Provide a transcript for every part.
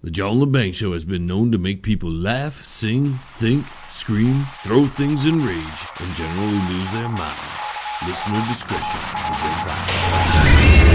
The John Lebang Show has been known to make people laugh, sing, think, scream, throw things in rage, and generally lose their minds. Listener discretion is advised.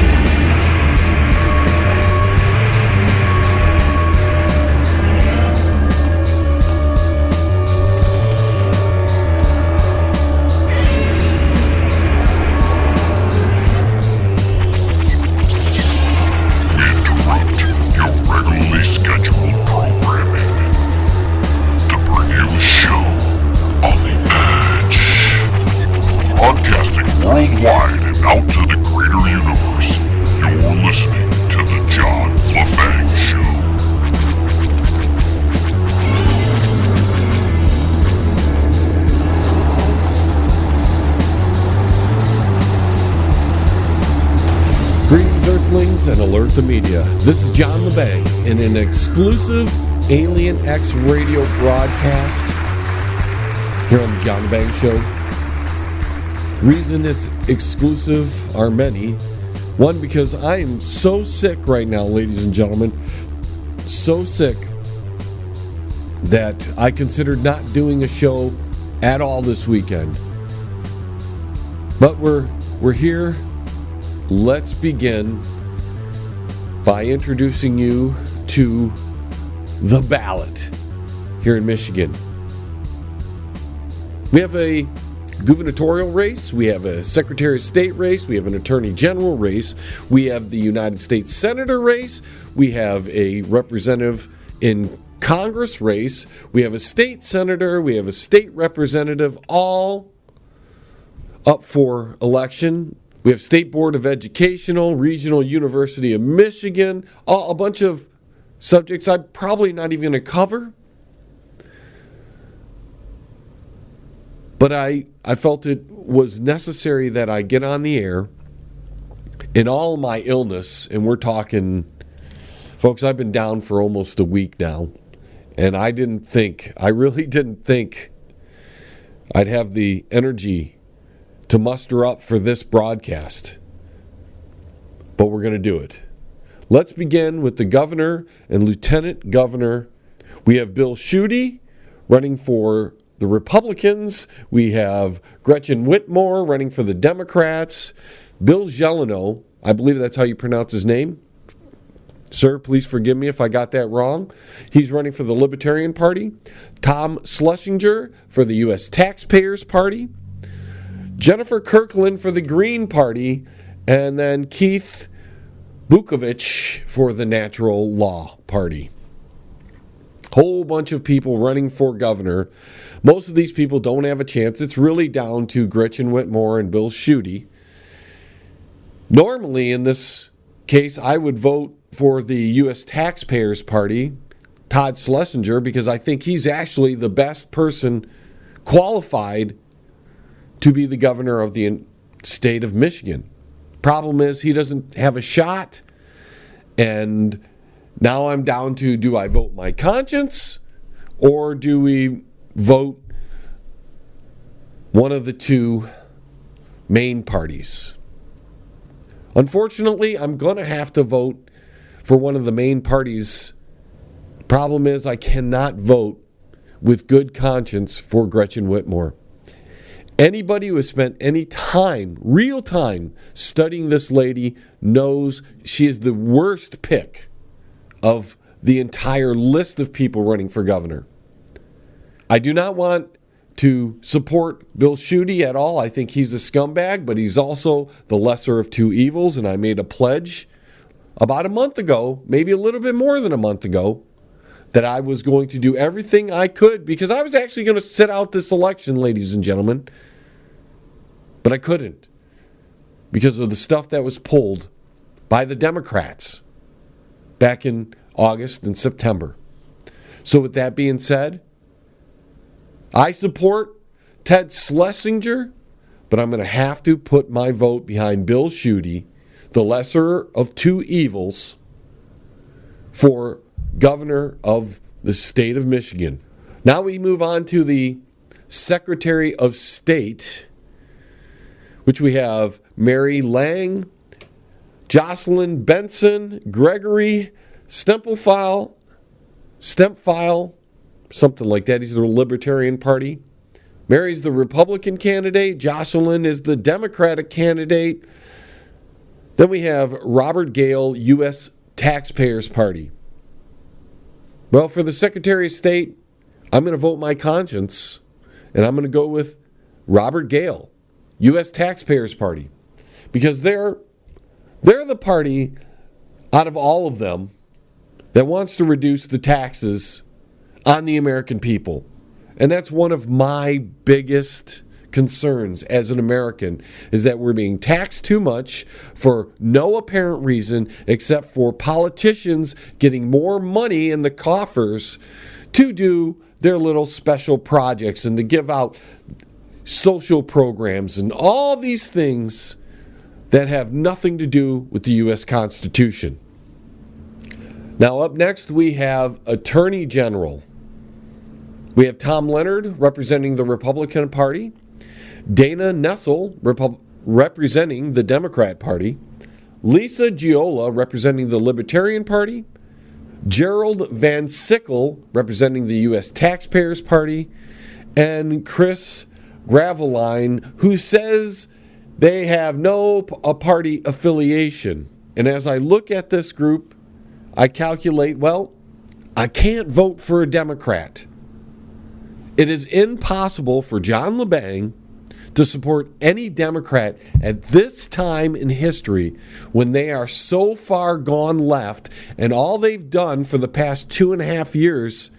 Scheduled programming to bring you a show on the edge. Broadcasting worldwide and out to the greater universe, you're listening to the John Lebang Show. Greetings, Earthlings, and alert the media. This is John Lebang in an exclusive Alien X radio broadcast here on the John Lebang Show. Reason it's exclusive are many. One, because I am so sick right now, ladies and gentlemen. So sick that I considered not doing a show at all this weekend. But we're here. Let's begin by introducing you to the ballot here in Michigan. We have a gubernatorial race, we have a Secretary of State race, we have an Attorney General race, we have the United States Senator race, we have a representative in Congress race, we have a state senator, we have a state representative, all up for election. We have State Board of Educational, Regional University of Michigan, a bunch of subjects I'm probably not even going to cover. But I felt it was necessary that I get on the air in all my illness, and we're talking, folks, I've been down for almost a week now, and I really didn't think I'd have the energy to muster up for this broadcast. But we're going to do it. Let's begin with the governor and lieutenant governor. We have Bill Schuette running for the Republicans. We have Gretchen Whitmer running for the Democrats. Bill Gelano, I believe that's how you pronounce his name. Sir, please forgive me if I got that wrong. He's running for the Libertarian Party. Tom Schlesinger for the U.S. Taxpayers Party. Jennifer Kirkland for the Green Party, and then Keith Bukovich for the Natural Law Party. Whole bunch of people running for governor. Most of these people don't have a chance. It's really down to Gretchen Whitmer and Bill Schuette. Normally, in this case, I would vote for the U.S. Taxpayers Party, Todd Schlesinger, because I think he's actually the best person qualified to be the governor of the state of Michigan. Problem is, he doesn't have a shot, and now I'm down to, do I vote my conscience, or do we vote one of the two main parties? Unfortunately, I'm going to have to vote for one of the main parties. Problem is, I cannot vote with good conscience for Gretchen Whitmer. Anybody who has spent any time, real time, studying this lady knows she is the worst pick of the entire list of people running for governor. I do not want to support Bill Schuette at all. I think he's a scumbag, but he's also the lesser of two evils, and I made a pledge about a month ago, maybe a little bit more than a month ago, that I was going to do everything I could, because I was actually going to sit out this election, ladies and gentlemen. But I couldn't, because of the stuff that was pulled by the Democrats back in August and September. So with that being said, I support Ted Schlesinger, but I'm going to have to put my vote behind Bill Schuette, the lesser of two evils, for governor of the state of Michigan. Now we move on to the Secretary of State, which we have Mary Lang, Jocelyn Benson, Gregory Stempelfile, Stempfile, something like that. He's the Libertarian Party. Mary's the Republican candidate. Jocelyn is the Democratic candidate. Then we have Robert Gale, U.S. Taxpayers Party. Well, for the Secretary of State, I'm going to vote my conscience, and I'm going to go with Robert Gale, U.S. Taxpayers Party, because they're the party out of all of them that wants to reduce the taxes on the American people. And that's one of my biggest concerns as an American, is that we're being taxed too much for no apparent reason except for politicians getting more money in the coffers to do their little special projects and to give out social programs and all these things that have nothing to do with the U.S. Constitution. Now, up next, we have Attorney General. We have Tom Leonard representing the Republican Party, Dana Nessel representing the Democrat Party, Lisa Giola representing the Libertarian Party, Gerald Van Sickle representing the U.S. Taxpayers Party, and Chris Graveline, who says they have no party affiliation. And as I look at this group, I calculate, well, I can't vote for a Democrat. It is impossible for John Lebang to support any Democrat at this time in history when they are so far gone left, and all they've done for the past 2.5 years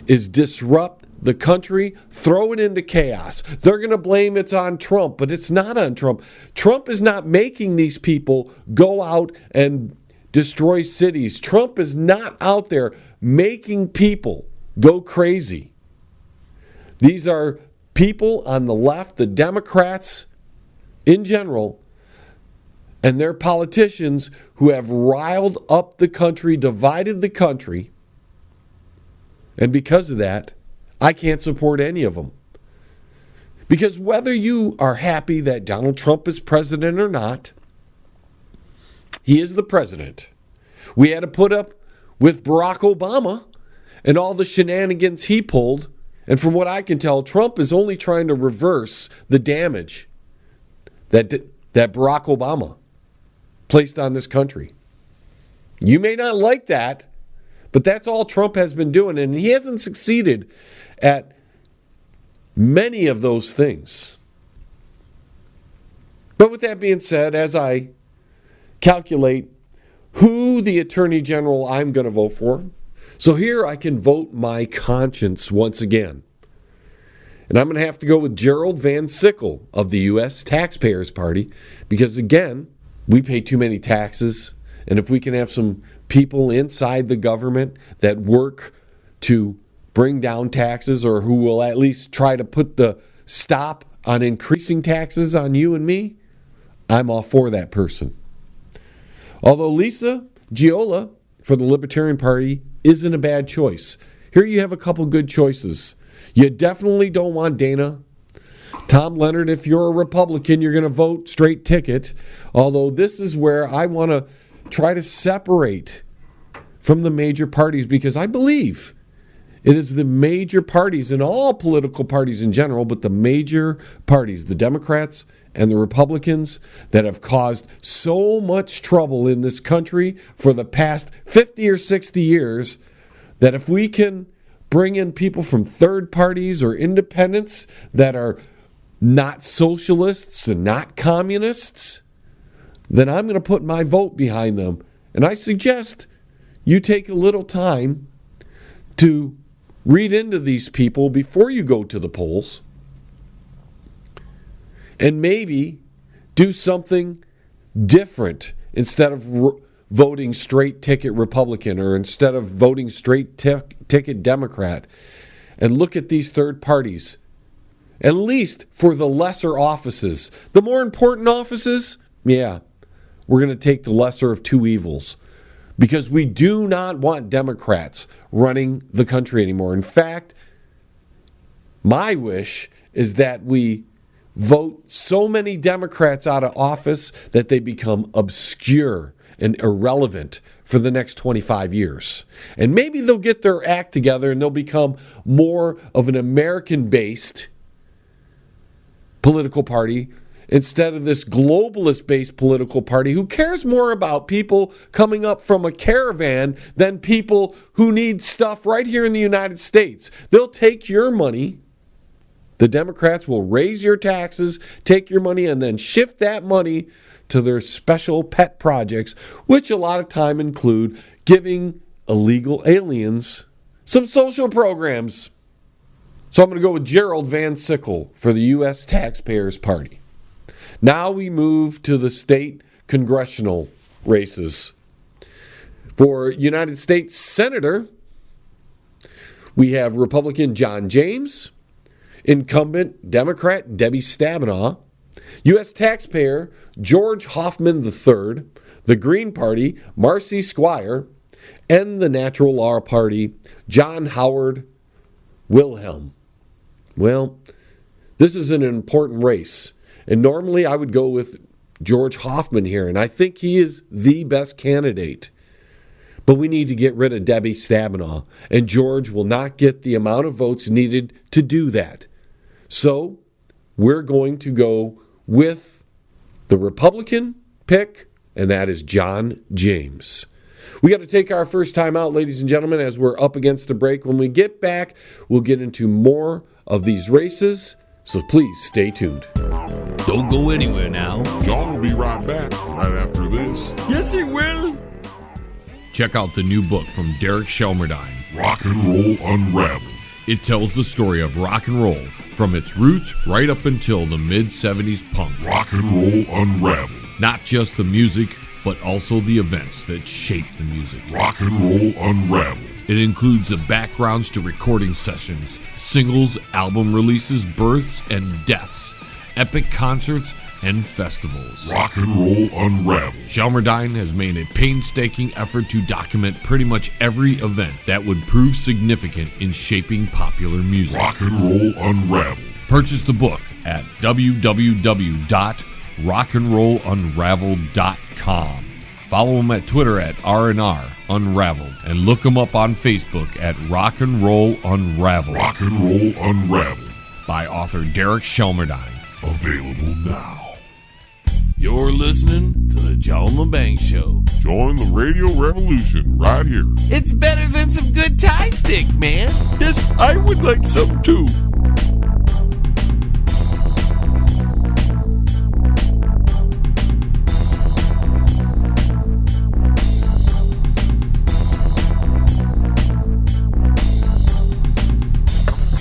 is disrupt the country, throw it into chaos. They're going to blame it's on Trump, but it's not on Trump. Trump is not making these people go out and destroy cities. Trump is not out there making people go crazy. These are people on the left, the Democrats in general, and their politicians who have riled up the country, divided the country, and because of that, I can't support any of them. Because whether you are happy that Donald Trump is president or not, he is the president. We had to put up with Barack Obama and all the shenanigans he pulled. And from what I can tell, Trump is only trying to reverse the damage that Barack Obama placed on this country. You may not like that, but that's all Trump has been doing. And he hasn't succeeded at many of those things. But with that being said, as I calculate who the Attorney General I'm going to vote for, so here I can vote my conscience once again. And I'm going to have to go with Gerald Van Sickle of the U.S. Taxpayers Party because, again, we pay too many taxes. And if we can have some people inside the government that work to bring down taxes, or who will at least try to put the stop on increasing taxes on you and me, I'm all for that person. Although Lisa Giola for the Libertarian Party isn't a bad choice. Here you have a couple good choices. You definitely don't want Dana. Tom Leonard, if you're a Republican, you're going to vote straight ticket. Although this is where I want to try to separate from the major parties, because I believe it is the major parties and all political parties in general, but the major parties, the Democrats and the Republicans, that have caused so much trouble in this country for the past 50 or 60 years, that if we can bring in people from third parties or independents that are not socialists and not communists, then I'm going to put my vote behind them. And I suggest you take a little time to read into these people before you go to the polls, and maybe do something different instead of voting straight ticket Republican, or instead of voting straight ticket Democrat. And look at these third parties, at least for the lesser offices. The more important offices, yeah, we're going to take the lesser of two evils, because we do not want Democrats running the country anymore. In fact, my wish is that we vote so many Democrats out of office that they become obscure and irrelevant for the next 25 years. And maybe they'll get their act together and they'll become more of an American-based political party instead of this globalist-based political party who cares more about people coming up from a caravan than people who need stuff right here in the United States. They'll take your money. The Democrats will raise your taxes, take your money, and then shift that money to their special pet projects, which a lot of time include giving illegal aliens some social programs. So I'm going to go with Gerald Van Sickle for the U.S. Taxpayers Party. Now we move to the state congressional races. For United States Senator, we have Republican John James, incumbent Democrat Debbie Stabenow, U.S. taxpayer George Hoffman III, the Green Party Marcy Squire, and the Natural Law Party John Howard Wilhelm. Well, this is an important race. And normally I would go with George Hoffman here, and I think he is the best candidate. But we need to get rid of Debbie Stabenow, and George will not get the amount of votes needed to do that. So we're going to go with the Republican pick, and that is John James. We got to take our first time out, ladies and gentlemen, as we're up against the break. When we get back, we'll get into more of these races, so please stay tuned. Don't go anywhere now. John will be right back right after this. Yes, he will. Check out the new book from Derek Shelmerdine, Rock and Roll Unraveled. It tells the story of rock and roll from its roots right up until the mid-70s punk. Rock and Roll Unraveled. Not just the music, but also the events that shaped the music. Rock and Roll Unraveled. It includes the backgrounds to recording sessions, singles, album releases, births and deaths, epic concerts, and festivals. Rock and Roll Unraveled. Shelmerdine has made a painstaking effort to document pretty much every event that would prove significant in shaping popular music. Rock and Roll Unraveled. Purchase the book at www.rockandrollunraveled.com. Follow him at Twitter at R&R Unraveled, and look him up on Facebook at Rock and Roll Unraveled. Rock and Roll Unraveled. By author Derek Shelmerdine. Available now. You're listening to the John Lebang Show. Join the radio revolution right here. It's better than some good Thai stick, man. Yes, I would like some too.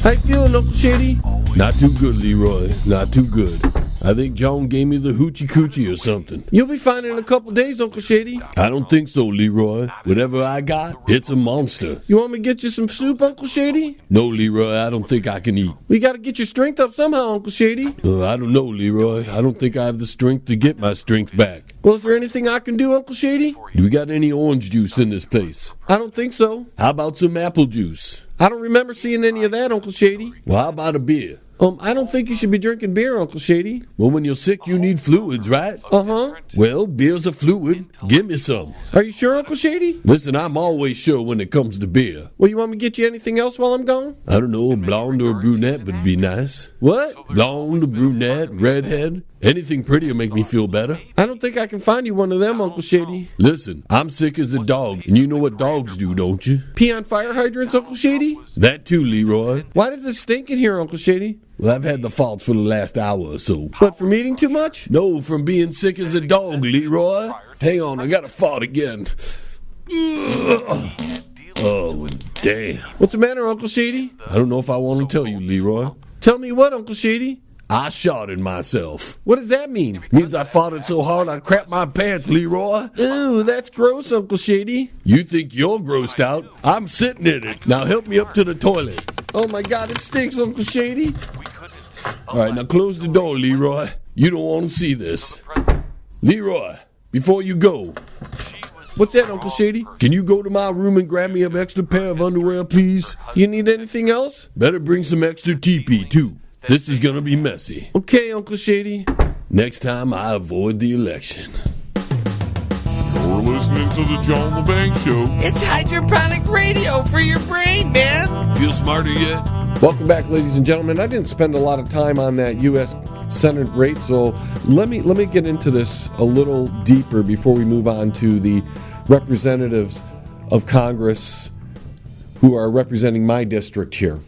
How you feeling, Uncle Shady? Not too good, Leroy. Not too good. I think John gave me the hoochie coochie or something. You'll be fine in a couple days, Uncle Shady. I don't think so, Leroy. Whatever I got, it's a monster. You want me to get you some soup, Uncle Shady? No, Leroy, I don't think I can eat. We got to get your strength up somehow, Uncle Shady. I don't know, Leroy. I don't think I have the strength to get my strength back. Well, is there anything I can do, Uncle Shady? Do we got any orange juice in this place? I don't think so. How about some apple juice? I don't remember seeing any of that, Uncle Shady. Well, how about a beer? I don't think you should be drinking beer, Uncle Shady. Well, when you're sick, you need fluids, right? Uh-huh. Well, beer's a fluid. Give me some. Are you sure, Uncle Shady? Listen, I'm always sure when it comes to beer. Well, you want me to get you anything else while I'm gone? I don't know, blonde or brunette would be nice. What? Blonde, brunette, redhead. Anything pretty will make me feel better. I don't think I can find you one of them, Uncle Shady. Listen, I'm sick as a dog, and you know what dogs do, don't you? Pee on fire hydrants, Uncle Shady? That too, Leroy. Why does it stink in here, Uncle Shady? Well, I've had the faults for the last hour or so. But from eating too much? No, from being sick as a dog, Leroy. Hang on, I got a fart again. Oh, damn. What's the matter, Uncle Shady? I don't know if I want to tell you, Leroy. Tell me what, Uncle Shady? I shotted myself. What does that mean? Means I farted so hard I crapped my pants, Leroy. Ooh, that's gross, Uncle Shady. You think you're grossed out? I'm sitting in it. Now help me up to the toilet. Oh my God, it stinks, Uncle Shady. All right, now close the door, Leroy. You don't want to see this. Leroy, before you go. What's that, Uncle Shady? Can you go to my room and grab me an extra pair of underwear, please? You need anything else? Better bring some extra TP, too. This is gonna be messy. Okay, Uncle Shady. Next time, I avoid the election. You're listening to the John Lebang Show. It's hydroponic radio for your brain, man. Feel smarter yet? Welcome back, ladies and gentlemen. I didn't spend a lot of time on that U.S. Senate rate, so let me get into this a little deeper before we move on to the representatives of Congress who are representing my district here.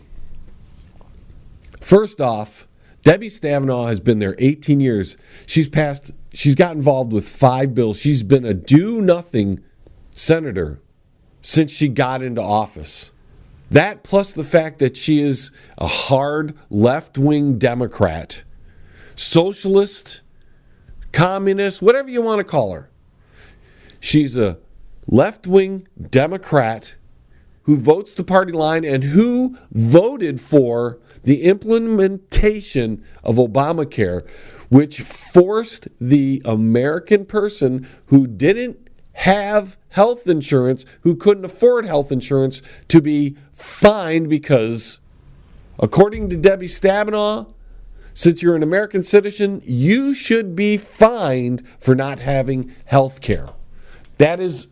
First off, Debbie Stabenow has been there 18 years. She's got involved with 5 bills. She's been a do-nothing senator since she got into office. That plus the fact that she is a hard left-wing Democrat, socialist, communist, whatever you want to call her. She's a left-wing Democrat who votes the party line and who voted for the implementation of Obamacare, which forced the American person who didn't have health insurance, who couldn't afford health insurance, to be fined because, according to Debbie Stabenow, since you're an American citizen, you should be fined for not having health care. That is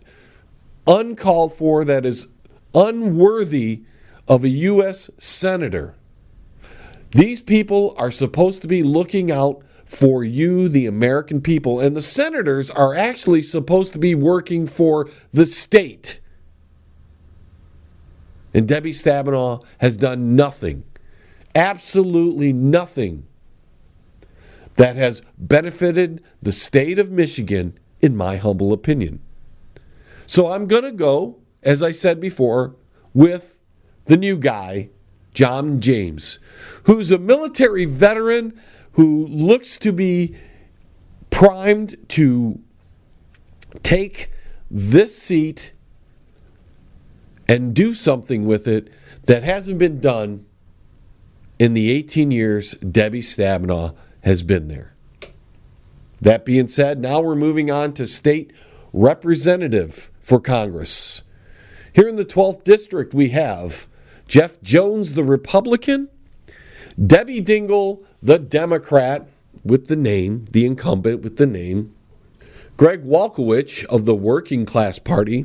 uncalled for. That is unworthy of a U.S. senator. These people are supposed to be looking out for you, the American people, and the senators are actually supposed to be working for the state. And Debbie Stabenow has done nothing, absolutely nothing, that has benefited the state of Michigan, in my humble opinion. So I'm going to go, as I said before, with the new guy, John James, who's a military veteran who looks to be primed to take this seat and do something with it that hasn't been done in the 18 years Debbie Stabenow has been there. That being said, now we're moving on to state representative for Congress. Here in the 12th District, we have Jeff Jones, the Republican, Debbie Dingell, the Democrat, with the name, the incumbent with the name, Greg Walkowicz of the Working Class Party,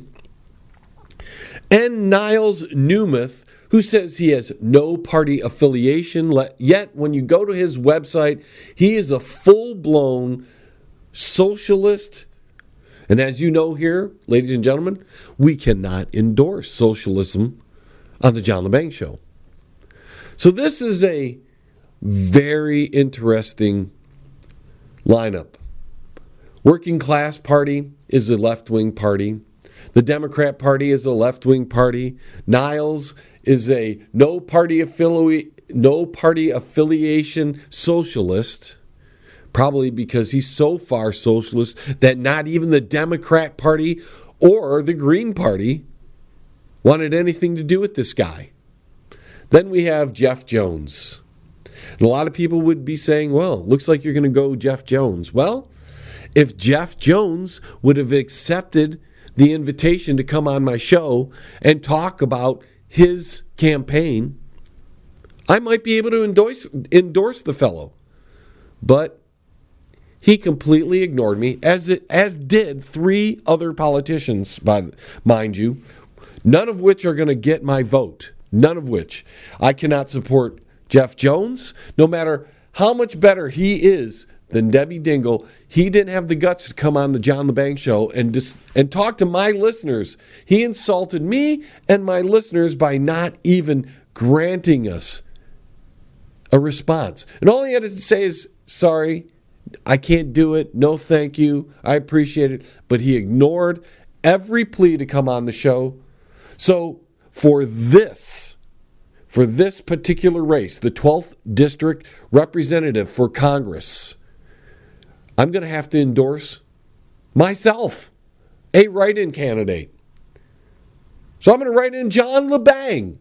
and Niles Newmuth, who says he has no party affiliation, yet when you go to his website, he is a full-blown socialist. And as you know here, ladies and gentlemen, we cannot endorse socialism on the John Lebang Show. So this is a very interesting lineup. Working Class Party is a left-wing party. The Democrat Party is a left-wing party. Niles is a no party affiliation socialist, probably because he's so far socialist that not even the Democrat Party or the Green Party wanted anything to do with this guy. Then we have Jeff Jones. And a lot of people would be saying, well, looks like you're going to go Jeff Jones. Well, if Jeff Jones would have accepted the invitation to come on my show and talk about his campaign, I might be able to endorse the fellow. But he completely ignored me, as did 3 other politicians, mind you, none of which are going to get my vote. None of which. I cannot support Jeff Jones, no matter how much better he is than Debbie Dingell. He didn't have the guts to come on the John Lebang Show and talk to my listeners. He insulted me and my listeners by not even granting us a response. And all he had to say is, sorry, I can't do it. No, thank you. I appreciate it. But he ignored every plea to come on the show. So for this particular race, the 12th District Representative for Congress, I'm going to have to endorse myself, a write-in candidate. So I'm going to write in John Lebang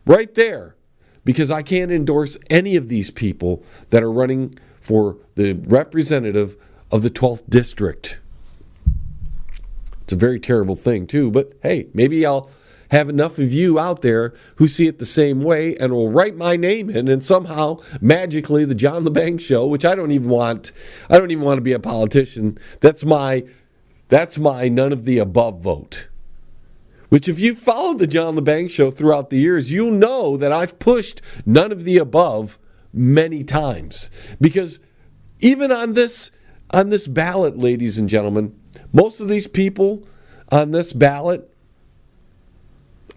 right there, because I can't endorse any of these people that are running for the representative of the 12th District. It's a very terrible thing, too. But, hey, maybe I'll have enough of you out there who see it the same way and will write my name in, and somehow, magically, the John Lebang Show, which I don't even want to be a politician. That's my That's my none of the above vote. Which, if you've followed the John Lebang Show throughout the years, you'll know that I've pushed none of the above many times. Because even on this ballot, ladies and gentlemen, most of these people on this ballot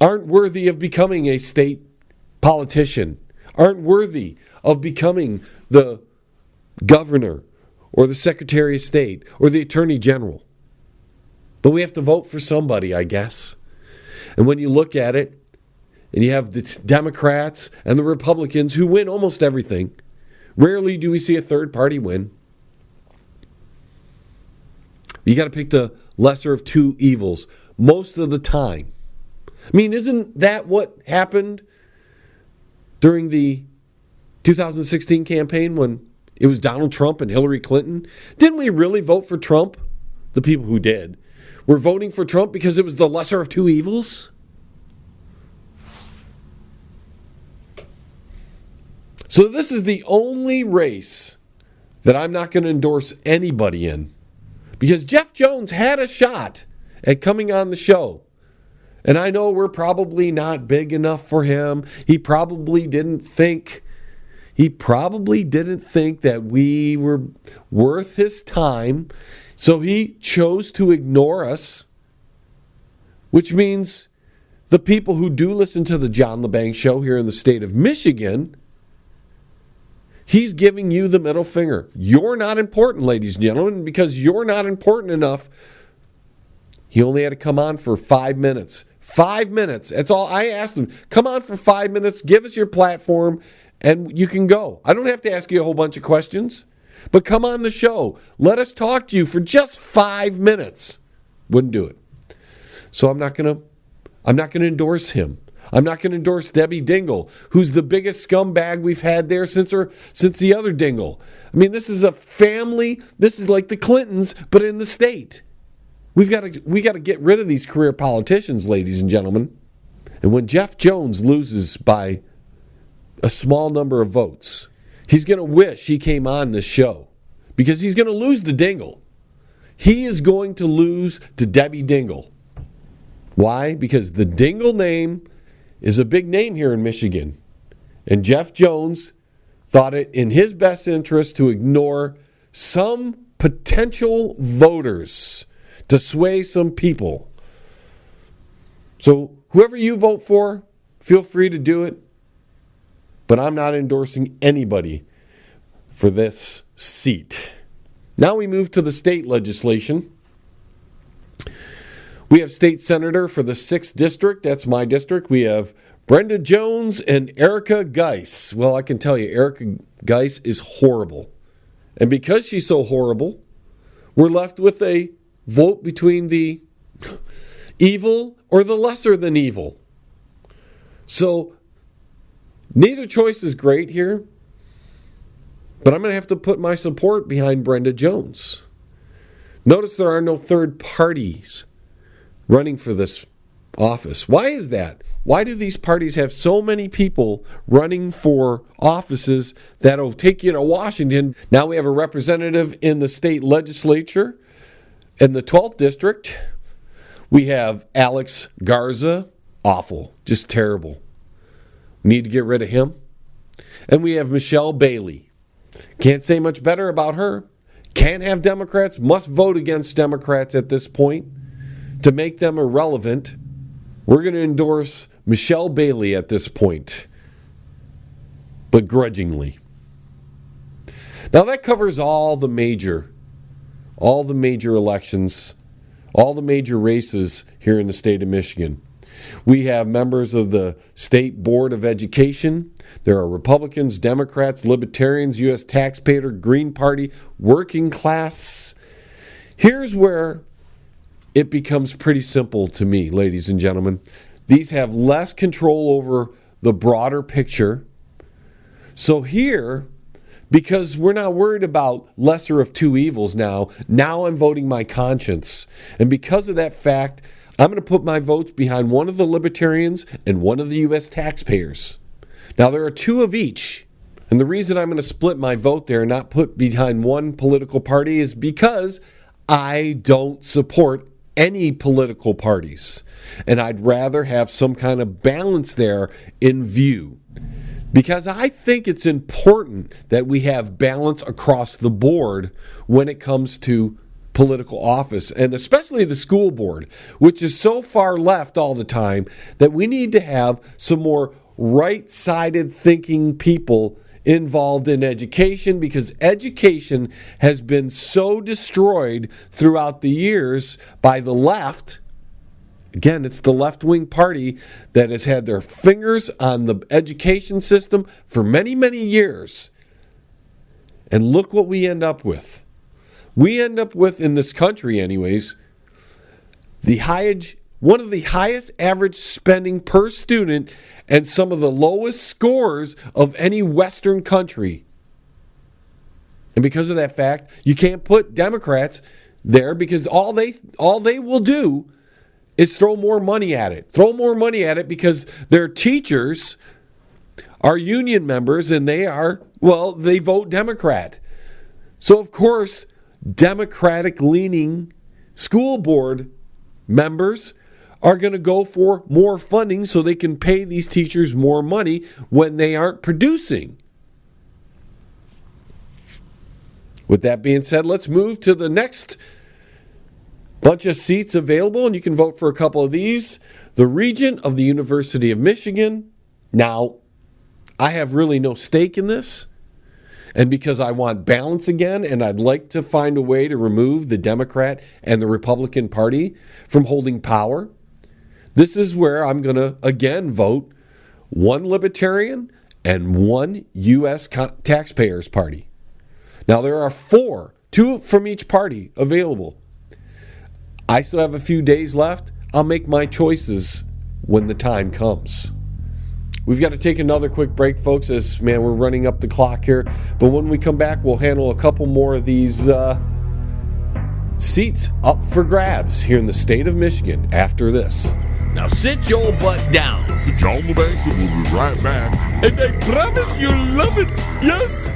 aren't worthy of becoming a state politician, aren't worthy of becoming the governor or the secretary of state or the attorney general. But we have to vote for somebody, I guess. And when you look at it, and you have the Democrats and the Republicans who win almost everything, rarely do we see a third party win. You got to pick the lesser of two evils most of the time. I mean, isn't that what happened during the 2016 campaign when it was Donald Trump and Hillary Clinton? Didn't we really vote for Trump? The people who did were voting for Trump because it was the lesser of two evils? So this is the only race that I'm not going to endorse anybody in. Because Jeff Jones had a shot at coming on the show. And I know we're probably not big enough for him. He probably didn't think that we were worth his time. So he chose to ignore us. Which means the people who do listen to the John Lebang Show here in the state of Michigan, he's giving you the middle finger. You're not important, ladies and gentlemen, because you're not important enough. He only had to come on for 5 minutes. 5 minutes. That's all I asked him. Come on for 5 minutes, give us your platform, and you can go. I don't have to ask you a whole bunch of questions, but come on the show. Let us talk to you for just 5 minutes. Wouldn't do it. So I'm not going to endorse him. I'm not going to endorse Debbie Dingell, who's the biggest scumbag we've had there since the other Dingell. I mean, this is a family. This is like the Clintons, but in the state. We got to get rid of these career politicians, ladies and gentlemen. And when Jeff Jones loses by a small number of votes, he's going to wish he came on this show because he's going to lose to Dingell. He is going to lose to Debbie Dingell. Why? Because the Dingell name is a big name here in Michigan. And Jeff Jones thought it in his best interest to ignore some potential voters to sway some people. So whoever you vote for, feel free to do it. But I'm not endorsing anybody for this seat. Now we move to the state legislation. We have state senator for the 6th district. That's my district. We have Brenda Jones and Erica Geis. Well, I can tell you, Erica Geis is horrible. And because she's so horrible, we're left with a vote between the evil or the lesser than evil. So neither choice is great here. But I'm going to have to put my support behind Brenda Jones. Notice there are no third parties running for this office. Why is that? Why do these parties have so many people running for offices that'll take you to Washington? Now we have a representative in the state legislature in the 12th district. We have Alex Garza. Awful. Just terrible. Need to get rid of him. And we have Michelle Bailey. Can't say much better about her. Can't have Democrats. Must vote against Democrats at this point to make them irrelevant. We're going to endorse Michelle Bailey at this point, but grudgingly. Now that covers all the major elections, all the major races here in the state of Michigan. We have members of the State Board of Education. There are Republicans, Democrats, Libertarians, U.S. Taxpayer, Green Party, Working Class. Here's where it becomes pretty simple to me, ladies and gentlemen. These have less control over the broader picture. So here, because we're not worried about lesser of two evils now I'm voting my conscience. And because of that fact, I'm going to put my votes behind one of the Libertarians and one of the U.S. Taxpayers. Now, there are two of each. And the reason I'm going to split my vote there and not put behind one political party is because I don't support any political parties, and I'd rather have some kind of balance there in view, because I think it's important that we have balance across the board when it comes to political office, and especially the school board, which is so far left all the time that we need to have some more right-sided thinking people involved in education, because education has been so destroyed throughout the years by the left. Again, it's the left-wing party that has had their fingers on the education system for many, many years. And look what we end up with. We end up with, in this country anyways, one of the highest average spending per student and some of the lowest scores of any Western country. And because of that fact, you can't put Democrats there, because all they will do is throw more money at it. Throw more money at it because their teachers are union members and they vote Democrat. So of course, Democratic-leaning school board members are going to go for more funding so they can pay these teachers more money when they aren't producing. With that being said, let's move to the next bunch of seats available, and you can vote for a couple of these. The Regent of the University of Michigan. Now, I have really no stake in this, and because I want balance again, and I'd like to find a way to remove the Democrat and the Republican Party from holding power, this is where I'm going to, again, vote one Libertarian and one U.S. Taxpayers Party. Now, there are two from each party available. I still have a few days left. I'll make my choices when the time comes. We've got to take another quick break, folks, as, we're running up the clock here. But when we come back, we'll handle a couple more of these seats up for grabs here in the state of Michigan after this. Now sit your butt down. The John Lebang Show will be right back. And I promise you'll love it. Yes?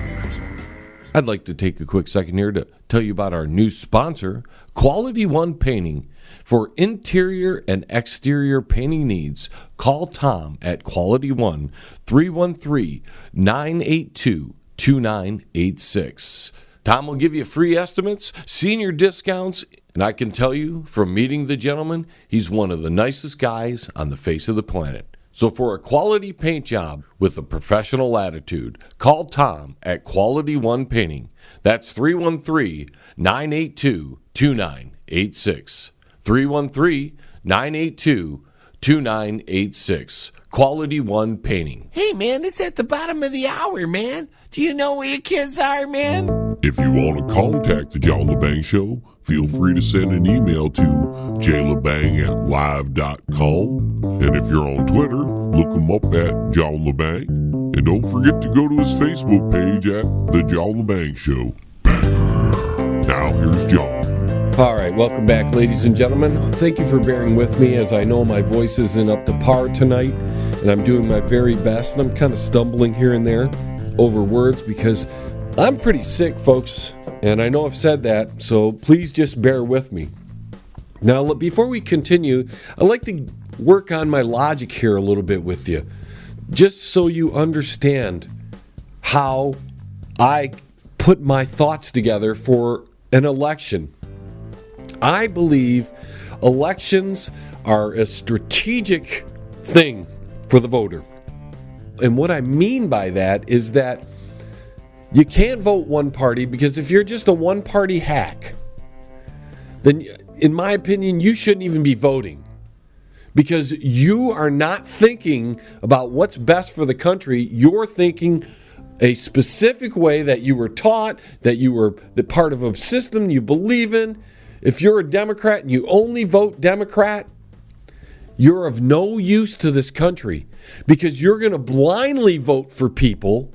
I'd like to take a quick second here to tell you about our new sponsor, Quality One Painting. For interior and exterior painting needs, call Tom at Quality One, 313-982-2986. Tom will give you free estimates, senior discounts, and I can tell you from meeting the gentleman, he's one of the nicest guys on the face of the planet. So for a quality paint job with a professional attitude, call Tom at Quality One Painting. That's 313-982-2986. 313-982-2986. Quality One Painting. Hey, man, it's at the bottom of the hour, man. Do you know where your kids are, man? If you want to contact the John Lebang Show, feel free to send an email to jlebang@live.com. And if you're on Twitter, look him up at John Lebang. And don't forget to go to his Facebook page at The John Lebang Show. Now here's John. All right, welcome back, ladies and gentlemen. Thank you for bearing with me, as I know my voice isn't up to par tonight, and I'm doing my very best, and I'm kind of stumbling here and there over words because I'm pretty sick, folks, and I know I've said that, so please just bear with me. Now, before we continue, I'd like to work on my logic here a little bit with you, just so you understand how I put my thoughts together for an election. I believe elections are a strategic thing for the voter. And what I mean by that is that you can't vote one party, because if you're just a one-party hack, then in my opinion, you shouldn't even be voting, because you are not thinking about what's best for the country. You're thinking a specific way that you were taught, that you were the part of a system you believe in. If you're a Democrat and you only vote Democrat, you're of no use to this country, because you're going to blindly vote for people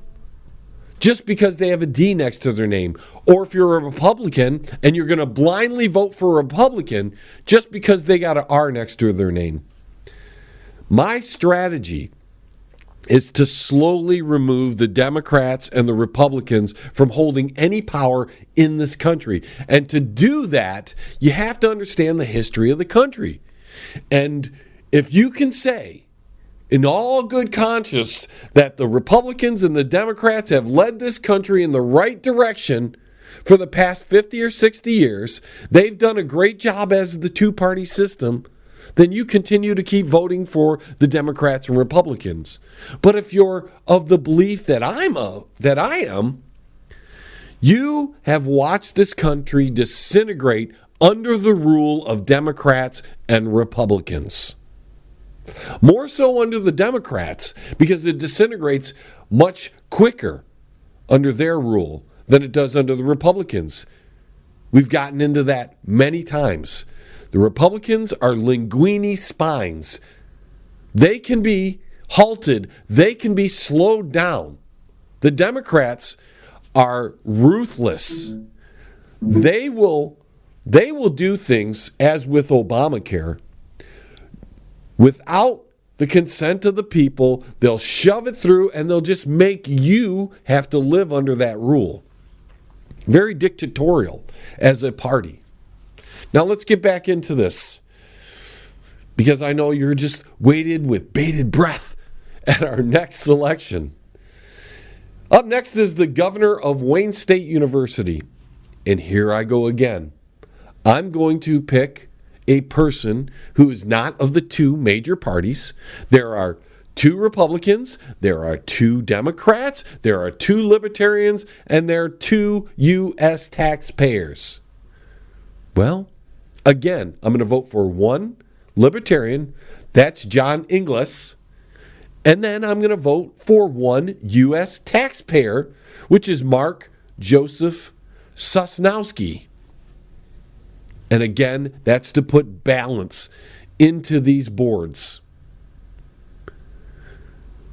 just because they have a D next to their name. Or if you're a Republican and you're going to blindly vote for a Republican just because they got an R next to their name. My strategy is to slowly remove the Democrats and the Republicans from holding any power in this country. And to do that, you have to understand the history of the country. And if you can say, in all good conscience, that the Republicans and the Democrats have led this country in the right direction for the past 50 or 60 years, they've done a great job as the two-party system, then you continue to keep voting for the Democrats and Republicans. But if you're of the belief that I am, you have watched this country disintegrate under the rule of Democrats and Republicans. More so under the Democrats, because it disintegrates much quicker under their rule than it does under the Republicans. We've gotten into that many times. The Republicans are linguini spines. They can be halted. They can be slowed down. The Democrats are ruthless. They will do things, as with Obamacare, without the consent of the people. They'll shove it through, and they'll just make you have to live under that rule. Very dictatorial as a party. Now let's get back into this, because I know you're just waited with bated breath at our next election. Up next is the governor of Wayne State University. And here I go again. I'm going to pick a person who is not of the two major parties. There are 2 Republicans, there are 2 Democrats, there are 2 Libertarians, and there are 2 U.S. taxpayers. Well, again, I'm going to vote for 1 Libertarian. That's John Inglis. And then I'm going to vote for 1 U.S. taxpayer, which is Mark Joseph Sosnowski. And again, that's to put balance into these boards.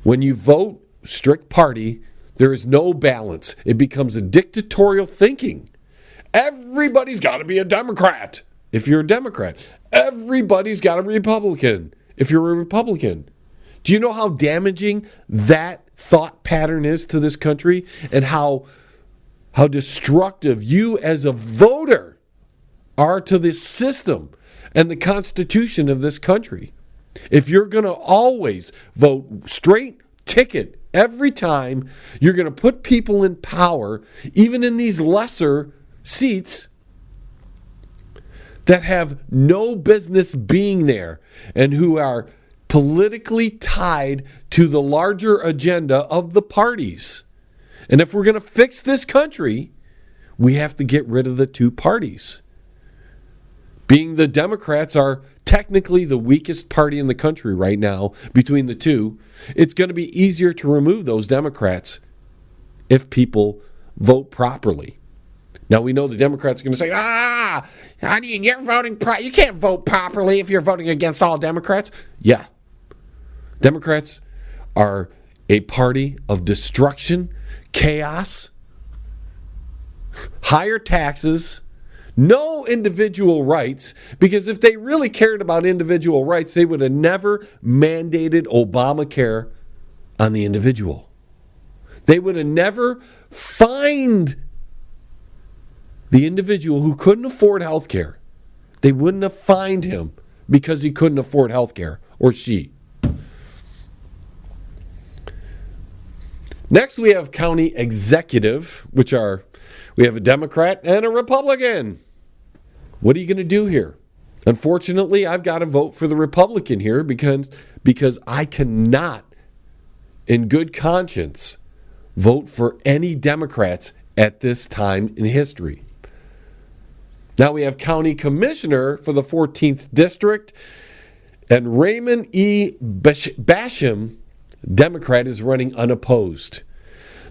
When you vote strict party, there is no balance. It becomes a dictatorial thinking. Everybody's got to be a Democrat if you're a Democrat. Everybody's got to be a Republican if you're a Republican. Do you know how damaging that thought pattern is to this country, and how destructive you as a voter are to this system and the Constitution of this country? If you're going to always vote straight ticket every time, you're going to put people in power, even in these lesser seats, that have no business being there and who are politically tied to the larger agenda of the parties. And if we're going to fix this country, we have to get rid of the 2 parties. Being the Democrats are technically the weakest party in the country right now between the 2, it's going to be easier to remove those Democrats if people vote properly. Now, we know the Democrats are going to say, honey, you're voting you can't vote properly if you're voting against all Democrats. Yeah. Democrats are a party of destruction, chaos, higher taxes, no individual rights, because if they really cared about individual rights, they would have never mandated Obamacare on the individual. They would have never fined the individual who couldn't afford health care. They wouldn't have fined him because he couldn't afford health care, or she. Next, we have county executive, we have a Democrat and a Republican. What are you going to do here? Unfortunately, I've got to vote for the Republican here because I cannot, in good conscience, vote for any Democrats at this time in history. Now we have county commissioner for the 14th district, and Raymond E. Basham, Democrat, is running unopposed.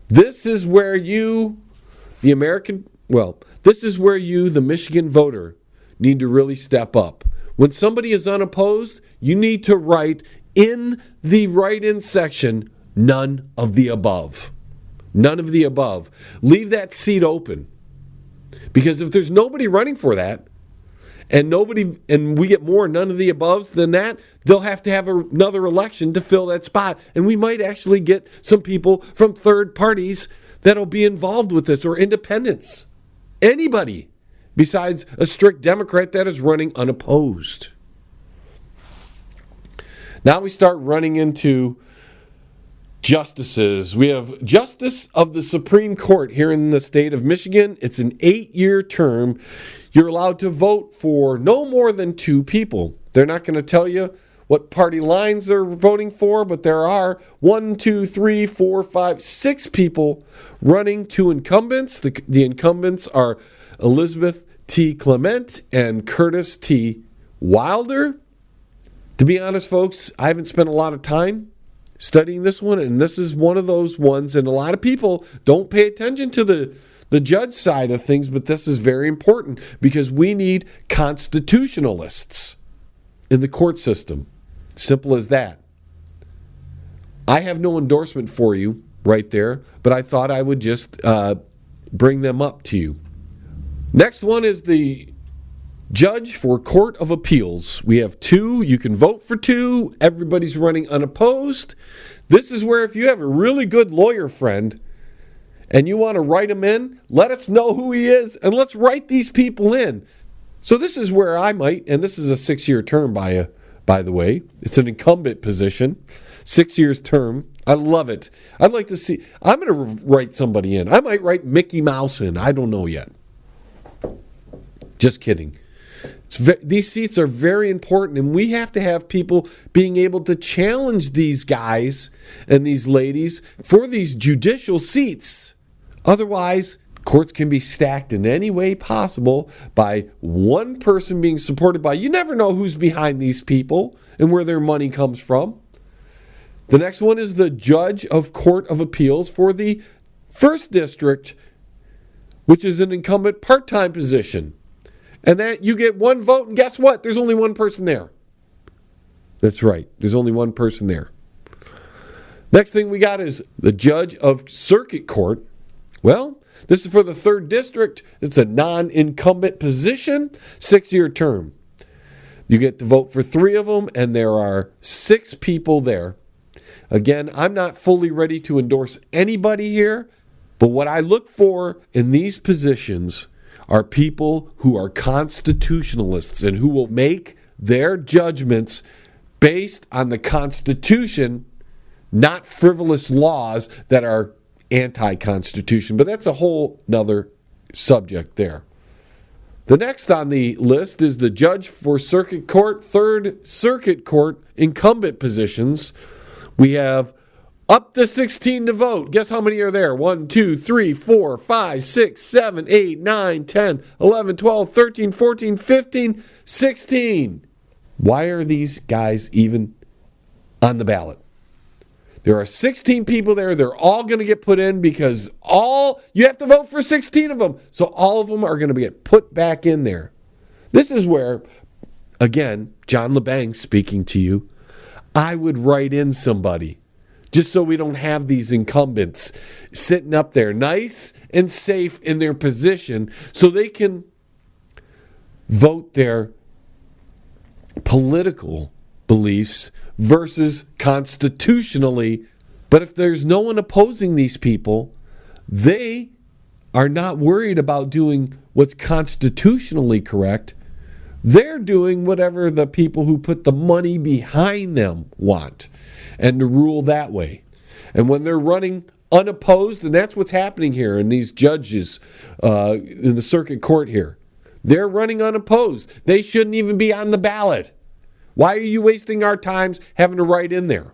This is where the Michigan voter, need to really step up. When somebody is unopposed, you need to write in the write-in section, none of the above. None of the above. Leave that seat open. Because if there's nobody running for that, and we get more none of the aboves than that, they'll have to have another election to fill that spot. And we might actually get some people from third parties that'll be involved with this, or independents. Anybody besides a strict Democrat that is running unopposed. Now we start running into justices. We have Justice of the Supreme Court here in the state of Michigan. It's an 8-year term. You're allowed to vote for no more than 2 people. They're not going to tell you what party lines they're voting for, but there are 1, 2, 3, 4, 5, 6 people running, 2 incumbents. The incumbents are Elizabeth T. Clement and Curtis T. Wilder. To be honest, folks, I haven't spent a lot of time studying this one, and this is one of those ones, and a lot of people don't pay attention to the judge side of things, but this is very important because we need constitutionalists in the court system. Simple as that. I have no endorsement for you right there, but I thought I would just bring them up to you. Next one is the Judge for Court of Appeals. We have 2. You can vote for 2. Everybody's running unopposed. This is where if you have a really good lawyer friend and you want to write him in, let us know who he is and let's write these people in. So this is where I might, and this is a 6-year term by the way. It's an incumbent position. 6 years term. I love it. I'd like to see, I'm going to write somebody in. I might write Mickey Mouse in. I don't know yet. Just kidding. These seats are very important, and we have to have people being able to challenge these guys and these ladies for these judicial seats. Otherwise, courts can be stacked in any way possible by one person being supported by. You never know who's behind these people and where their money comes from. The next one is the Judge of Court of Appeals for the 1st District, which is an incumbent part-time position. And that you get 1 vote, and guess what? There's only 1 person there. That's right. There's only 1 person there. Next thing we got is the Judge of Circuit Court. Well, this is for the 3rd District. It's a non-incumbent position, 6-year term. You get to vote for 3 of them, and there are 6 people there. Again, I'm not fully ready to endorse anybody here, but what I look for in these positions are people who are constitutionalists and who will make their judgments based on the Constitution, not frivolous laws that are anti-Constitution. But that's a whole nother subject there. The next on the list is the Judge for Circuit Court, 3rd Circuit Court incumbent positions. We have up to 16 to vote. Guess how many are there? 1, 2, 3, 4, 5, 6, 7, 8, 9, 10, 11, 12, 13, 14, 15, 16. Why are these guys even on the ballot? There are 16 people there. They're all going to get put in because you have to vote for 16 of them. So all of them are going to get put back in there. This is where, again, John Lebang speaking to you, I would write in somebody. Just so we don't have these incumbents sitting up there nice and safe in their position so they can vote their political beliefs versus constitutionally. But if there's no one opposing these people, they are not worried about doing what's constitutionally correct. They're doing whatever the people who put the money behind them want, and to rule that way. And when they're running unopposed, and that's what's happening here in these judges in the circuit court here, they're running unopposed. They shouldn't even be on the ballot. Why are you wasting our times having to write in there?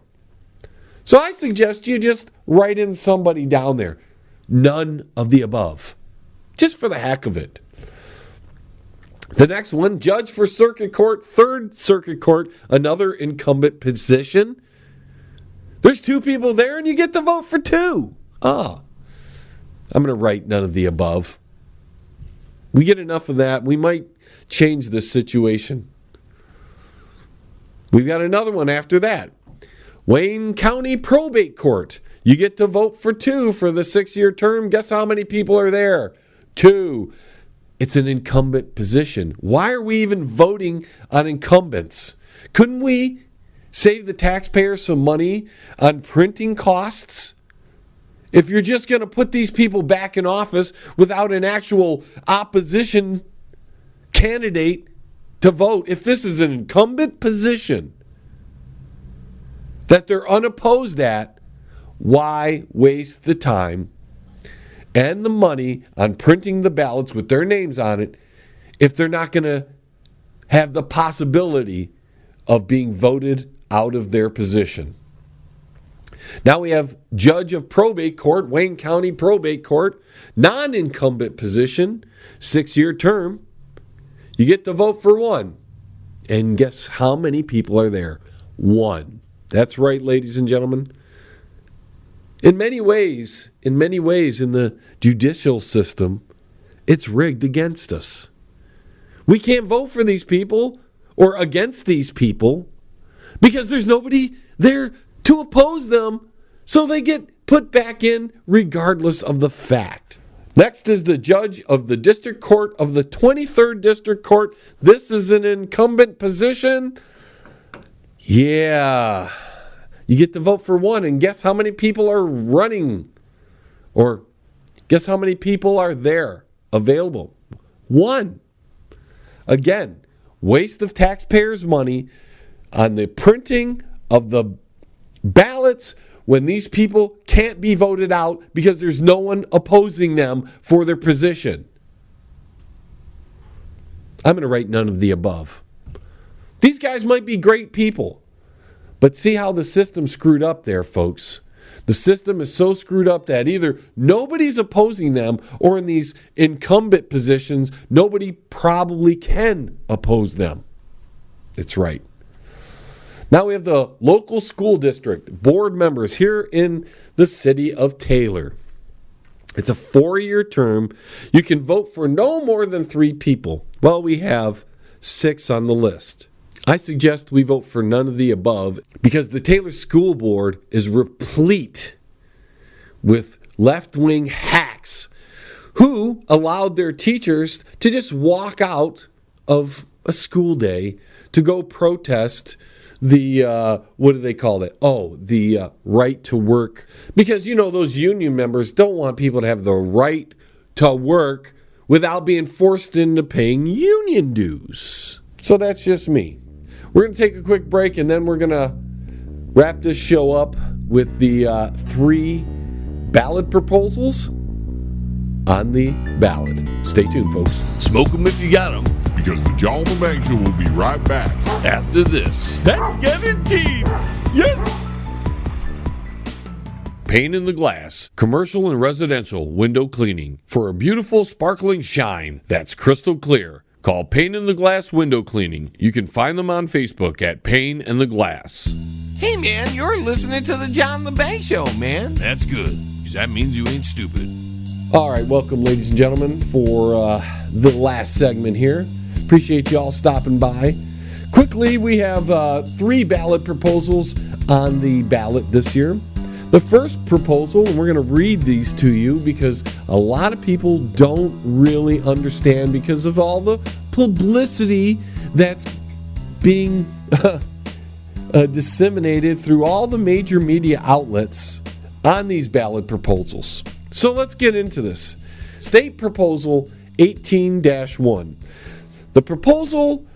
So I suggest you just write in somebody down there. None of the above. Just for the heck of it. The next one, Judge for Circuit Court, 3rd Circuit Court, another incumbent position. There's 2 people there and you get to vote for 2. I'm going to write none of the above. We get enough of that. We might change this situation. We've got another one after that. Wayne County Probate Court. You get to vote for 2 for the 6-year term. Guess how many people are there? 2. it's an incumbent position. Why are we even voting on incumbents? Couldn't we save the taxpayers some money on printing costs? If you're just going to put these people back in office without an actual opposition candidate to vote, if this is an incumbent position that they're unopposed at, why waste the time and the money on printing the ballots with their names on it if they're not going to have the possibility of being voted out of their position? Now we have judge of probate court, Wayne County Probate Court, non-incumbent position, 6-year term. You get to vote for one. And guess how many people are there? One. That's right, ladies and gentlemen. In many ways, in the judicial system, it's rigged against us. We can't vote for these people or against these people because there's nobody there to oppose them, so they get put back in regardless of the fact. Next is the judge of the District Court of the 23rd District Court. This is an incumbent position. Yeah. You get to vote for one, and guess how many people are running? Or guess how many people are there available? One. Again, waste of taxpayers' money on the printing of the ballots when these people can't be voted out because there's no one opposing them for their position. I'm going to write none of the above. These guys might be great people, but see how the system's screwed up there, folks. The system is so screwed up that either nobody's opposing them or in these incumbent positions, nobody probably can oppose them. It's right. Now we have the local school district board members here in the city of Taylor. It's a 4-year term. You can vote for no more than 3 people. Well, we have 6 on the list. I suggest we vote for none of the above because the Taylor School Board is replete with left-wing hacks who allowed their teachers to just walk out of a school day to go protest the, what do they call it? Oh, the right to work. Because, you know, those union members don't want people to have the right to work without being forced into paying union dues. So that's just me. We're going to take a quick break, and then we're going to wrap this show up with the 3 ballot proposals on the ballot. Stay tuned, folks. Smoke 'em if you got 'em. Because the John Lebang Show will be right back. After this. That's guaranteed. Yes. Pane in the Glass, commercial and residential window cleaning for a beautiful sparkling shine that's crystal clear. Call Pane in the Glass Window Cleaning. You can find them on Facebook at Pane in the Glass. Hey man, you're listening to the John Lebang Show, man. That's good, because that means you ain't stupid. All right, welcome, ladies and gentlemen, for the last segment here. Appreciate you all stopping by. Quickly, we have 3 ballot proposals on the ballot this year. The first proposal, and we're going to read these to you because a lot of people don't really understand because of all the publicity that's being disseminated through all the major media outlets on these ballot proposals. So let's get into this. State Proposal 18-1. The proposal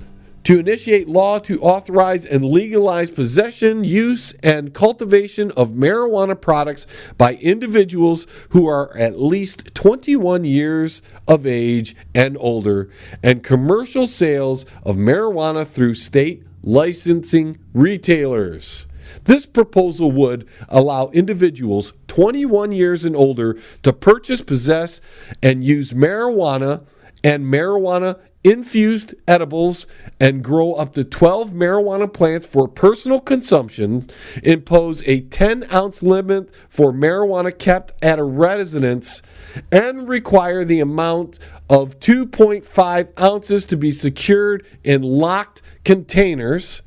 to initiate law to authorize and legalize possession, use, and cultivation of marijuana products by individuals who are at least 21 years of age and older, and commercial sales of marijuana through state licensing retailers. This proposal would allow individuals 21 years and older to purchase, possess, and use marijuana and marijuana-infused edibles and grow up to 12 marijuana plants for personal consumption, impose a 10-ounce limit for marijuana kept at a residence, and require the amount of 2.5 ounces to be secured in locked containers.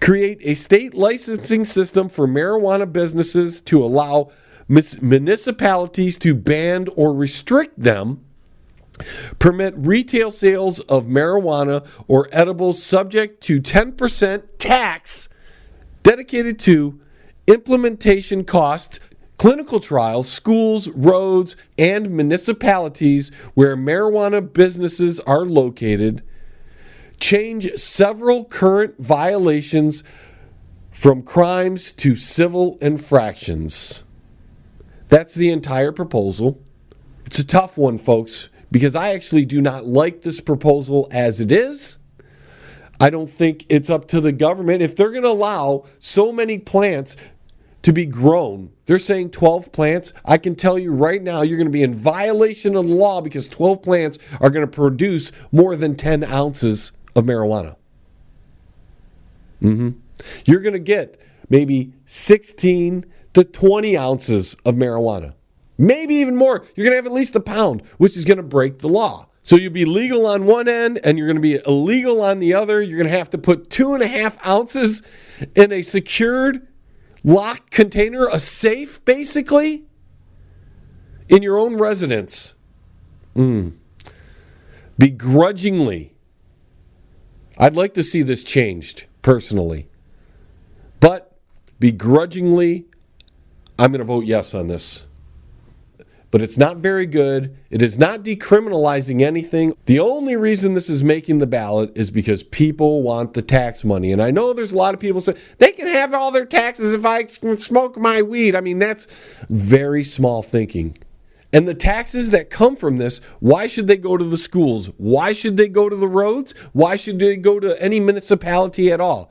Create a state licensing system for marijuana businesses to allow municipalities to ban or restrict them, permit retail sales of marijuana or edibles subject to 10% tax dedicated to implementation costs, clinical trials, schools, roads, and municipalities where marijuana businesses are located, change several current violations from crimes to civil infractions. That's the entire proposal. It's a tough one, folks, because I actually do not like this proposal as it is. I don't think it's up to the government. If they're going to allow so many plants to be grown, they're saying 12 plants. I can tell you right now, you're going to be in violation of the law because 12 plants are going to produce more than 10 ounces of marijuana. You're going to get maybe 16 to 20 ounces of marijuana. Maybe even more. You're going to have at least a pound, which is going to break the law. So you'll be legal on one end and you're going to be illegal on the other. You're going to have to put 2.5 ounces in a secured locked container, a safe basically, in your own residence. Begrudgingly. I'd like to see this changed personally. But begrudgingly, I'm going to vote yes on this. But it's not very good. It is not decriminalizing anything. The only reason this is making the ballot is because people want the tax money. And I know there's a lot of people say, they can have all their taxes if I smoke my weed. I mean, that's very small thinking. And the taxes that come from this, why should they go to the schools? Why should they go to the roads? Why should they go to any municipality at all?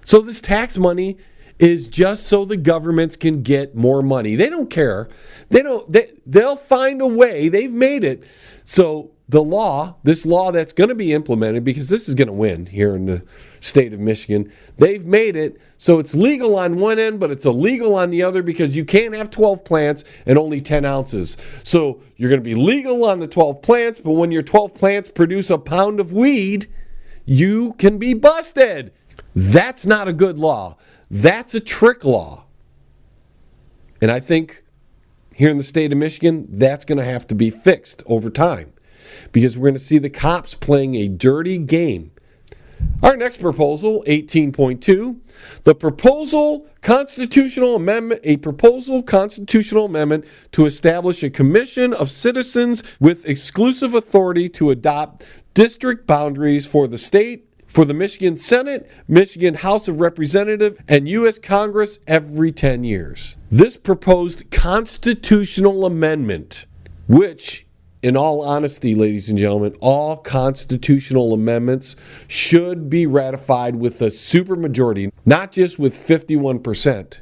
So this tax money is just so the governments can get more money. They don't care. They'll find a way. They've made it. So this law that's going to be implemented, because this is going to win here in the state of Michigan, they've made it so it's legal on one end, but it's illegal on the other because you can't have 12 plants and only 10 ounces. So you're going to be legal on the 12 plants, but when your 12 plants produce a pound of weed, you can be busted. That's not a good law. That's a trick law. And I think here in the state of Michigan, that's going to have to be fixed over time because we're going to see the cops playing a dirty game. Our next proposal, 18.2, a proposal constitutional amendment to establish a commission of citizens with exclusive authority to adopt district boundaries for the state, for the Michigan Senate, Michigan House of Representatives, and U.S. Congress every 10 years. This proposed constitutional amendment, which, in all honesty, ladies and gentlemen, all constitutional amendments should be ratified with a supermajority, not just with 51%.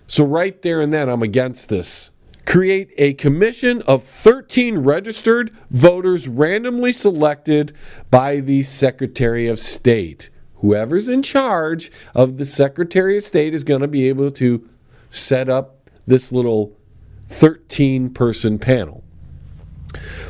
So right there and then, I'm against this. Create a commission of 13 registered voters randomly selected by the Secretary of State. Whoever's in charge of the Secretary of State is going to be able to set up this little 13-person panel.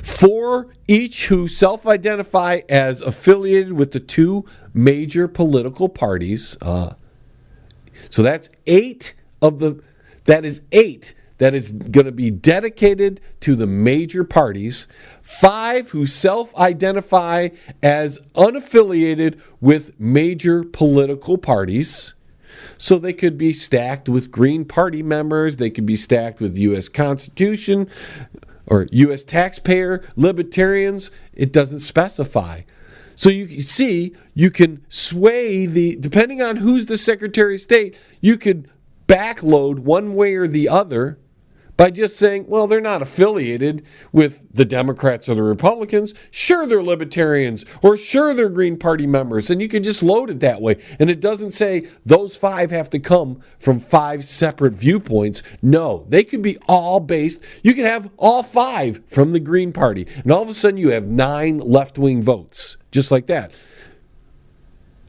4 each who self-identify as affiliated with the 2 major political parties. So that's 8 of the... That is 8 that is going to be dedicated to the major parties. 5 who self-identify as unaffiliated with major political parties. So they could be stacked with Green Party members. They could be stacked with U.S. Constitution or U.S. taxpayer, libertarians. It doesn't specify. So you see, you can sway depending on who's the Secretary of State, you could backload one way or the other by just saying, well, they're not affiliated with the Democrats or the Republicans. Sure, they're libertarians, or sure, they're Green Party members, and you can just load it that way. And it doesn't say those 5 have to come from 5 separate viewpoints. No, they could be all based. You can have all 5 from the Green Party, and all of a sudden you have 9 left-wing votes, just like that.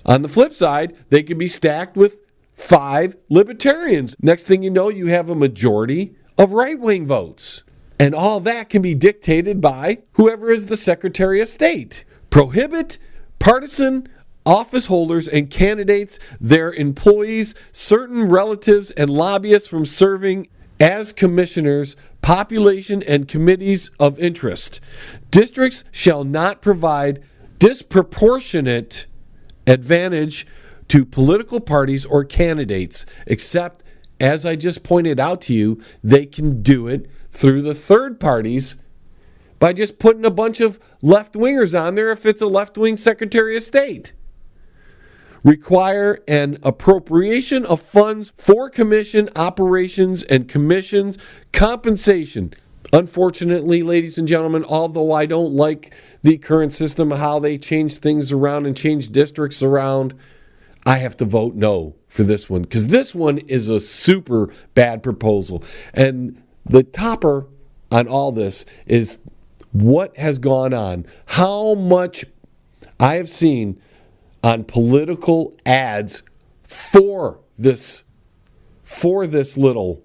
On the flip side, they could be stacked with 5 libertarians. Next thing you know, you have a majority of right-wing votes. And all that can be dictated by whoever is the Secretary of State. Prohibit partisan office holders and candidates, their employees, certain relatives, and lobbyists from serving as commissioners, population, and committees of interest. Districts shall not provide disproportionate advantage to political parties or candidates, except, as I just pointed out to you, they can do it through the third parties by just putting a bunch of left-wingers on there if it's a left-wing Secretary of State. Require an appropriation of funds for commission operations and commissions compensation. Unfortunately, ladies and gentlemen, although I don't like the current system, how they change things around and change districts around, I have to vote no for this one, because this one is a super bad proposal. And the topper on all this is what has gone on, how much I have seen on political ads for this little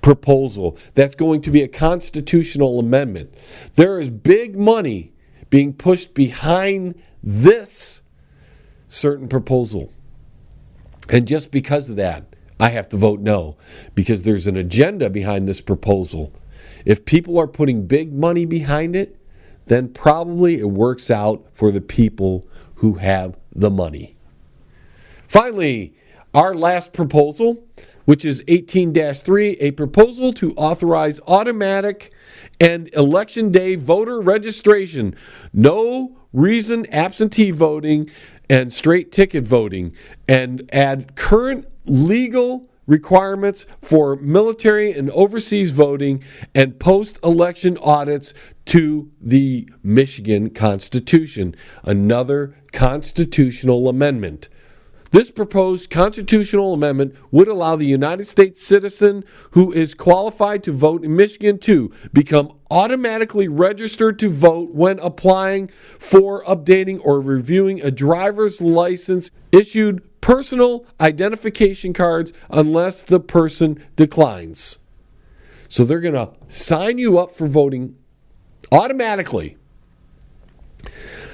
proposal that's going to be a constitutional amendment. There is big money being pushed behind this certain proposal. And just because of that, I have to vote no, because there's an agenda behind this proposal. If people are putting big money behind it, then probably it works out for the people who have the money. Finally, our last proposal, which is 18-3, a proposal to authorize automatic and election day voter registration, no reason absentee voting, and straight ticket voting, and add current legal requirements for military and overseas voting and post-election audits to the Michigan Constitution. Another constitutional amendment. This proposed constitutional amendment would allow the United States citizen who is qualified to vote in Michigan to become automatically registered to vote when applying for, updating, or reviewing a driver's license issued personal identification cards unless the person declines. So they're going to sign you up for voting automatically,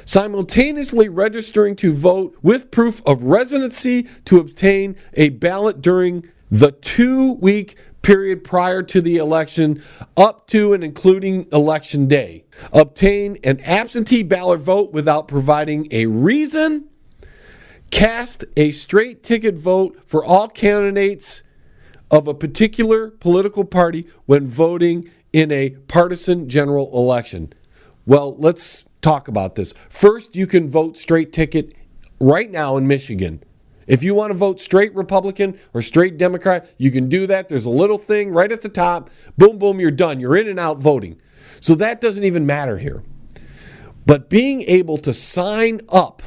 simultaneously registering to vote with proof of residency to obtain a ballot during the 2-week period prior to the election up to and including election day. Obtain an absentee ballot vote without providing a reason. Cast a straight ticket vote for all candidates of a particular political party when voting in a partisan general election. Well, let's talk about this. First, you can vote straight ticket right now in Michigan. If you want to vote straight Republican or straight Democrat, you can do that. There's a little thing right at the top. Boom, boom, you're done. You're in and out voting. So that doesn't even matter here. But being able to sign up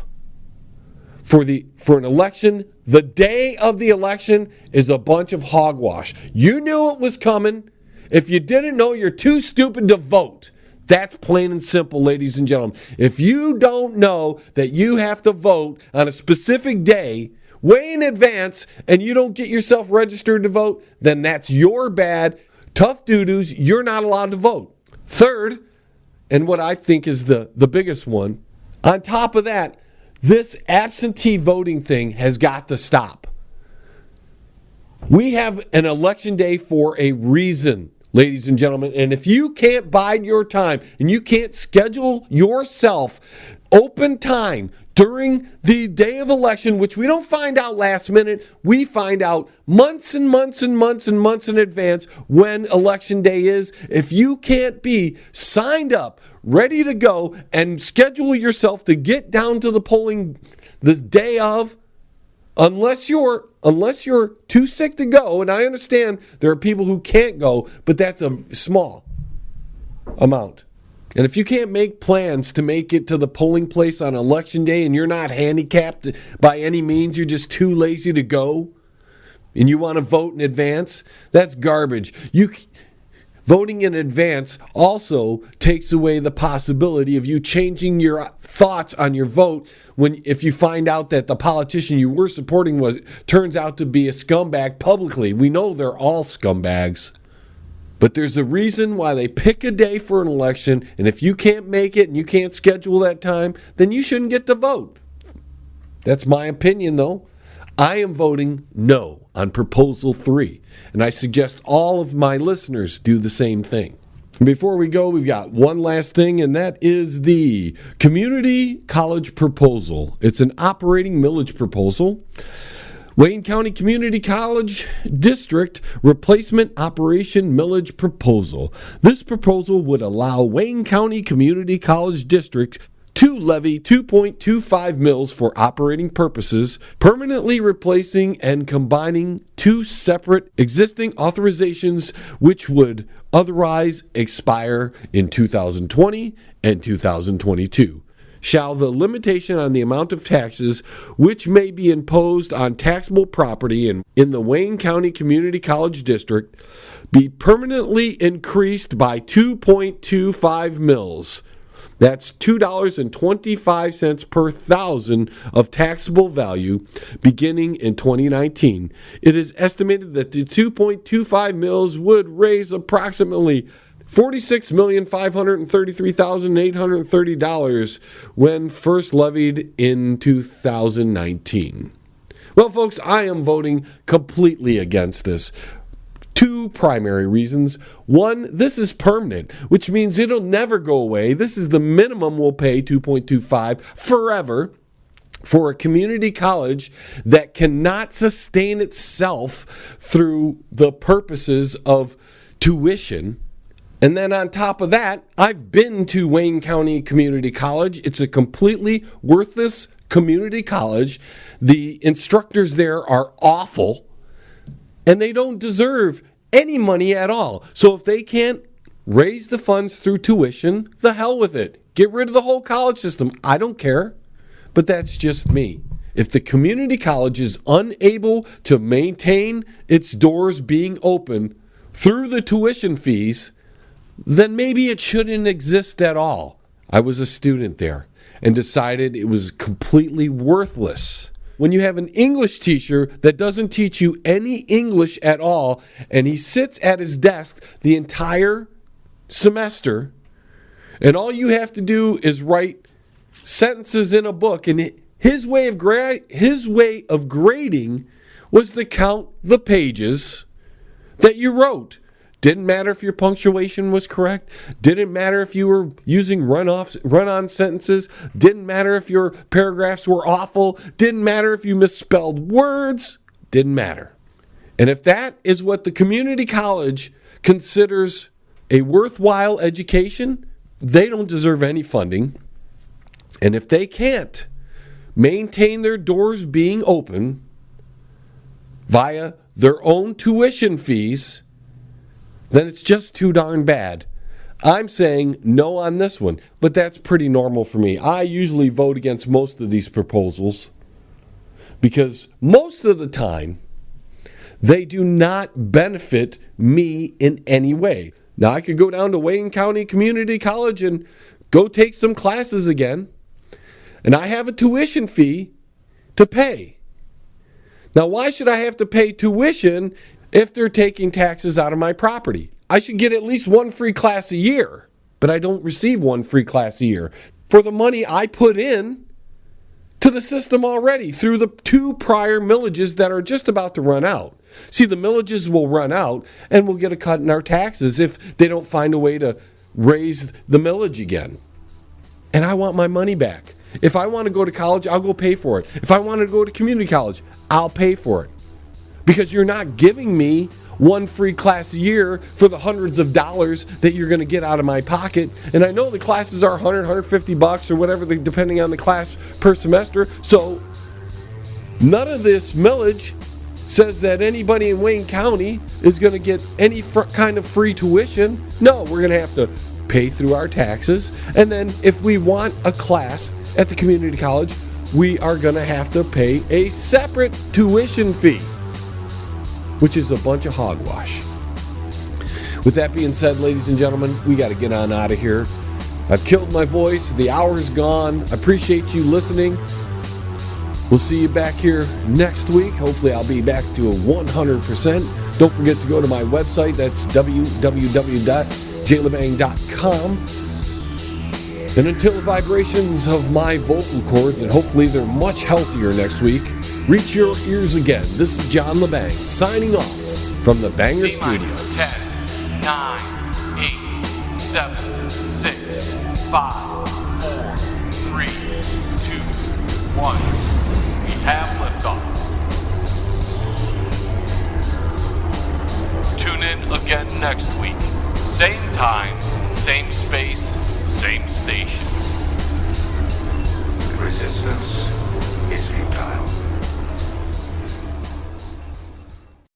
for an election the day of the election is a bunch of hogwash. You knew it was coming. If you didn't know, you're too stupid to vote. That's plain and simple, ladies and gentlemen. If you don't know that you have to vote on a specific day, way in advance, and you don't get yourself registered to vote, then that's your bad. Tough doo-doos, you're not allowed to vote. Third, and what I think is the biggest one, on top of that, this absentee voting thing has got to stop. We have an election day for a reason, ladies and gentlemen. And if you can't bide your time and you can't schedule yourself open time during the day of election, which we don't find out last minute, we find out months and months and months and months in advance when election day is. If you can't be signed up, ready to go, and schedule yourself to get down to the polling the day of, unless you're too sick to go, and I understand there are people who can't go, but that's a small amount. And if you can't make plans to make it to the polling place on election day and you're not handicapped by any means, you're just too lazy to go, and you want to vote in advance, that's garbage. Voting in advance also takes away the possibility of you changing your thoughts on your vote if you find out that the politician you were supporting turns out to be a scumbag publicly. We know they're all scumbags. But there's a reason why they pick a day for an election, and if you can't make it and you can't schedule that time, then you shouldn't get to vote. That's my opinion, though. I am voting no on Proposal 3, and I suggest all of my listeners do the same thing. Before we go, we've got one last thing, and that is the community college proposal. It's an operating millage proposal. Wayne County Community College District Replacement Operation Millage Proposal. This proposal would allow Wayne County Community College District to levy 2.25 mills for operating purposes, permanently replacing and combining two separate existing authorizations which would otherwise expire in 2020 and 2022. Shall the limitation on the amount of taxes which may be imposed on taxable property in the Wayne County Community College District be permanently increased by 2.25 mills. That's $2.25 per thousand of taxable value beginning in 2019. It is estimated that the 2.25 mills would raise approximately $46,533,830 when first levied in 2019. Well, folks, I am voting completely against this. Two primary reasons. One, this is permanent, which means it'll never go away. This is the minimum we'll pay, 2.25 forever, for a community college that cannot sustain itself through the purposes of tuition. And then on top of that, I've been to Wayne County Community College. It's a completely worthless community college. The instructors there are awful. And they don't deserve any money at all. So if they can't raise the funds through tuition, the hell with it. Get rid of the whole college system. I don't care. But that's just me. If the community college is unable to maintain its doors being open through the tuition fees, then maybe it shouldn't exist at all. I was a student there and decided it was completely worthless. When you have an English teacher that doesn't teach you any English at all, and he sits at his desk the entire semester, and all you have to do is write sentences in a book, and his way of grading was to count the pages that you wrote. Didn't matter if your punctuation was correct. Didn't matter if you were using run-on sentences. Didn't matter if your paragraphs were awful. Didn't matter if you misspelled words. Didn't matter. And if that is what the community college considers a worthwhile education, they don't deserve any funding. And if they can't maintain their doors being open via their own tuition fees, then it's just too darn bad. I'm saying no on this one, but that's pretty normal for me. I usually vote against most of these proposals because most of the time they do not benefit me in any way. Now, I could go down to Wayne County Community College and go take some classes again, and I have a tuition fee to pay. Now, why should I have to pay tuition if they're taking taxes out of my property? I should get at least one free class a year, but I don't receive one free class a year for the money I put in to the system already through the two prior millages that are just about to run out. See, the millages will run out and we'll get a cut in our taxes if they don't find a way to raise the millage again. And I want my money back. If I want to go to college, I'll go pay for it. If I want to go to community college, I'll pay for it. Because you're not giving me one free class a year for the hundreds of dollars that you're going to get out of my pocket. And I know the classes are $100, $150 or whatever, depending on the class per semester. So none of this millage says that anybody in Wayne County is going to get any kind of free tuition. No, we're going to have to pay through our taxes. And then if we want a class at the community college, we are going to have to pay a separate tuition fee, which is a bunch of hogwash. With that being said, ladies and gentlemen, we got to get on out of here. I've killed my voice. The hour's gone. I appreciate you listening. We'll see you back here next week. Hopefully I'll be back to a 100%. Don't forget to go to my website. That's www.jlebang.com. And until the vibrations of my vocal cords, and hopefully they're much healthier next week, reach your ears again. This is John Lebang signing off from the Banger Studio. 10, 9, 8, 7, 6, 5, 4, 3, 2, 1. We have liftoff. Tune in again next week. Same time, same space, same station. Resistance is futile.